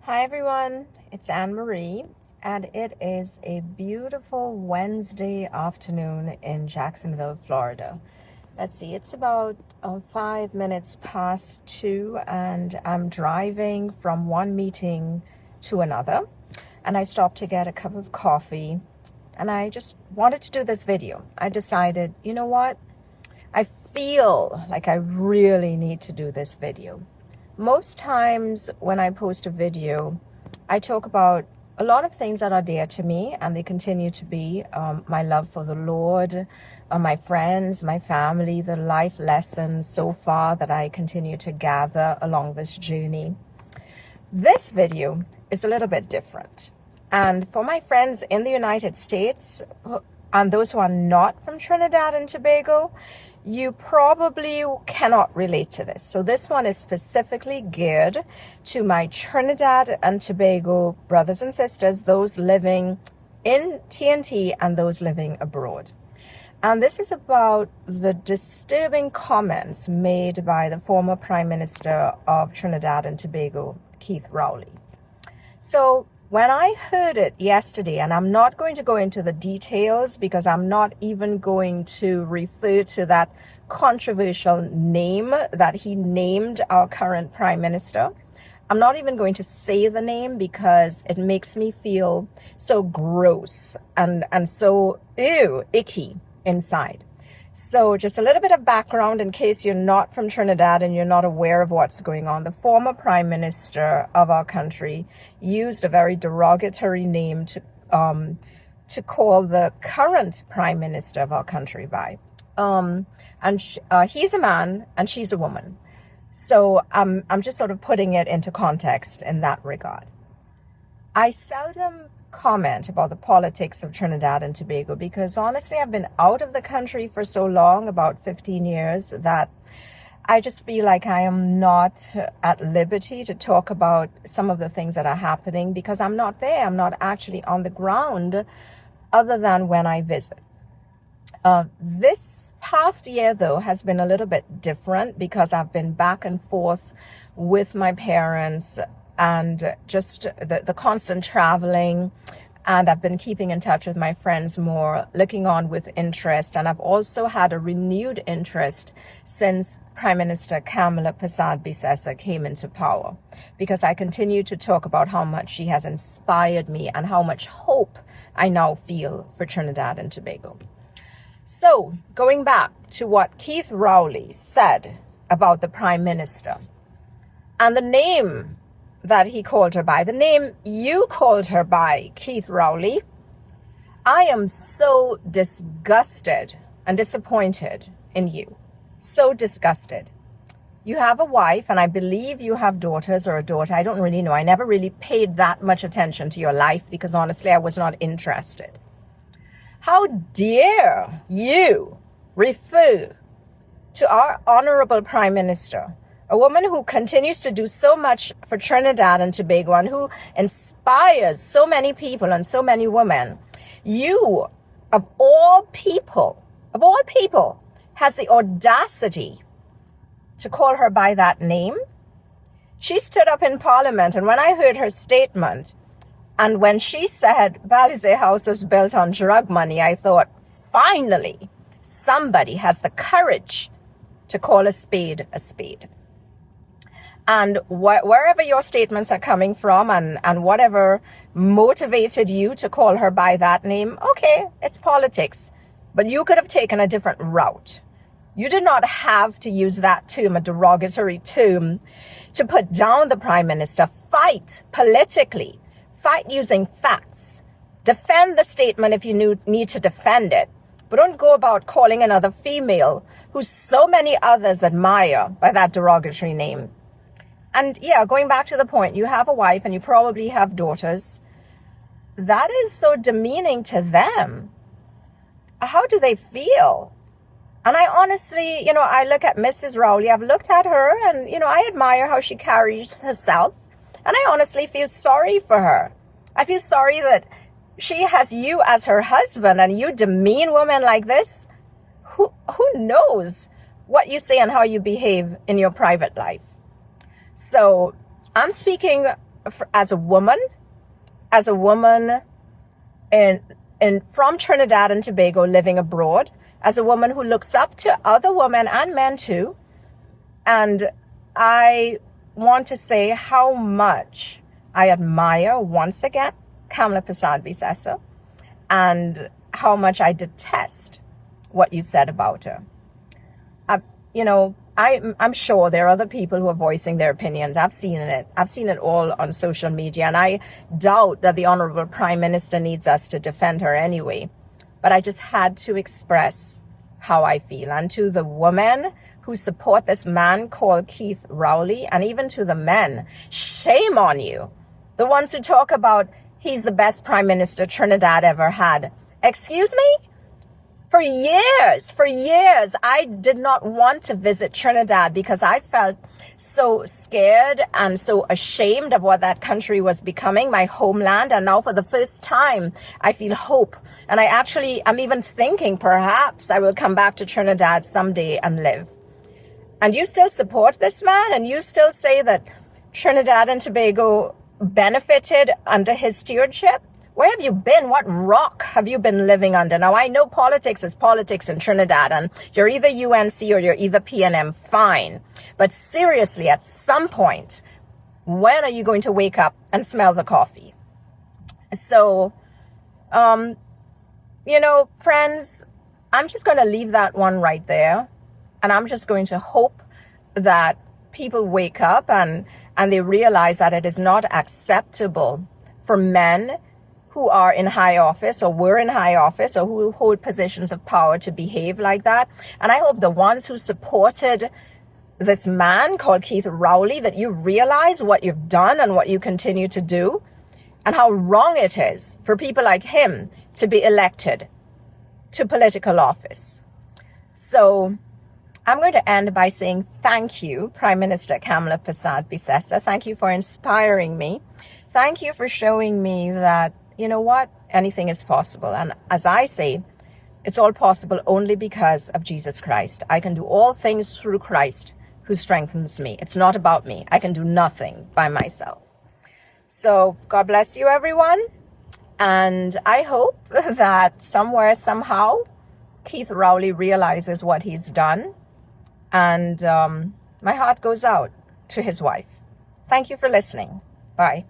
Hi everyone, it's Anne Marie, and it is a beautiful Wednesday afternoon in Jacksonville, Florida. Let's see, it's about 5 minutes past 2, and I'm driving from one meeting to another. And I stopped to get a cup of coffee, and I just wanted to do this video. I decided, you know what? I feel like I really need to do this video. Most times when I post a video, I talk about a lot of things that are dear to me, and they continue to be my love for the Lord, my friends, my family, the life lessons so far that I continue to gather along this journey. This video is a little bit different. And for my friends in the United States and those who are not from Trinidad and Tobago, you probably cannot relate to this. So this one is specifically geared to my Trinidad and Tobago brothers and sisters, those living in TNT and those living abroad. And this is about the disturbing comments made by the former Prime Minister of Trinidad and Tobago, Keith Rowley. So when I heard it yesterday, and I'm not going to go into the details because I'm not even going to refer to that controversial name that he named our current Prime Minister. I'm not even going to say the name because it makes me feel so gross and so icky inside. So just a little bit of background in case you're not from Trinidad and you're not aware of what's going on. The former Prime Minister of our country used a very derogatory name to call the current Prime Minister of our country by. He's a man and she's a woman. So I'm just sort of putting it into context in that regard. I seldom comment about the politics of Trinidad and Tobago because honestly I've been out of the country for so long, about 15 years, that I just feel like I am not at liberty to talk about some of the things that are happening because I'm not there. I'm not actually on the ground other than when I visit. This past year, though, has been a little bit different because I've been back and forth with my parents and just the constant traveling. And I've been keeping in touch with my friends more, looking on with interest. And I've also had a renewed interest since Prime Minister Kamala Persad-Bissessar came into power, because I continue to talk about how much she has inspired me and how much hope I now feel for Trinidad and Tobago. So going back to what Keith Rowley said about the Prime Minister and the name that he called her by, the name you called her by, Keith Rowley, I am so disgusted and disappointed in you. So disgusted. You have a wife, and I believe you have daughters or a daughter. I don't really know. I never really paid that much attention to your life because honestly, I was not interested. How dare you refer to our honorable Prime Minister, a woman who continues to do so much for Trinidad and Tobago and who inspires so many people and so many women. You, of all people, has the audacity to call her by that name? She stood up in Parliament, and when I heard her statement, and when she said Balize House was built on drug money, I thought, finally, somebody has the courage to call a spade a spade. And wherever your statements are coming from and whatever motivated you to call her by that name, okay, it's politics. But you could have taken a different route. You did not have to use that term, a derogatory term, to put down the Prime Minister. Fight politically. Fight using facts. Defend the statement if you need to defend it. But don't go about calling another female who so many others admire by that derogatory name. And yeah, going back to the point, you have a wife and you probably have daughters. That is so demeaning to them. How do they feel? And I honestly, I look at Mrs. Rowley. I've looked at her and, I admire how she carries herself. And I honestly feel sorry for her. I feel sorry that she has you as her husband and you demean women like this. Who knows what you say and how you behave in your private life? So I'm speaking as a woman in from Trinidad and Tobago living abroad, as a woman who looks up to other women and men too. And I want to say how much I admire, once again, Kamala Persad-Bissessar, and how much I detest what you said about her. I'm sure there are other people who are voicing their opinions. I've seen it all on social media, and I doubt that the Honorable Prime Minister needs us to defend her anyway. But I just had to express how I feel. And to the women who support this man called Keith Rowley, and even to the men, shame on you. The ones who talk about he's the best Prime Minister Trinidad ever had. Excuse me? For years, I did not want to visit Trinidad because I felt so scared and so ashamed of what that country was becoming, my homeland. And now for the first time, I feel hope. And I'm even thinking perhaps I will come back to Trinidad someday and live. And you still support this man, and you still say that Trinidad and Tobago benefited under his stewardship? Where have you been? What rock have you been living under? Now, I know politics is politics in Trinidad, and you're either UNC or you're either PNM, fine. But seriously, at some point, when are you going to wake up and smell the coffee? So, friends, I'm just going to leave that one right there. And I'm just going to hope that people wake up and they realize that it is not acceptable for men who are in high office or were in high office or who hold positions of power to behave like that. And I hope the ones who supported this man called Keith Rowley, that you realize what you've done and what you continue to do and how wrong it is for people like him to be elected to political office. So I'm going to end by saying thank you, Prime Minister Kamala Persad-Bissessar. Thank you for inspiring me. Thank you for showing me that, you know what, anything is possible. And as I say, it's all possible only because of Jesus Christ. I can do all things through Christ who strengthens me. It's not about me. I can do nothing by myself. So God bless you, everyone. And I hope that somewhere, somehow, Keith Rowley realizes what he's done. And my heart goes out to his wife. Thank you for listening. Bye.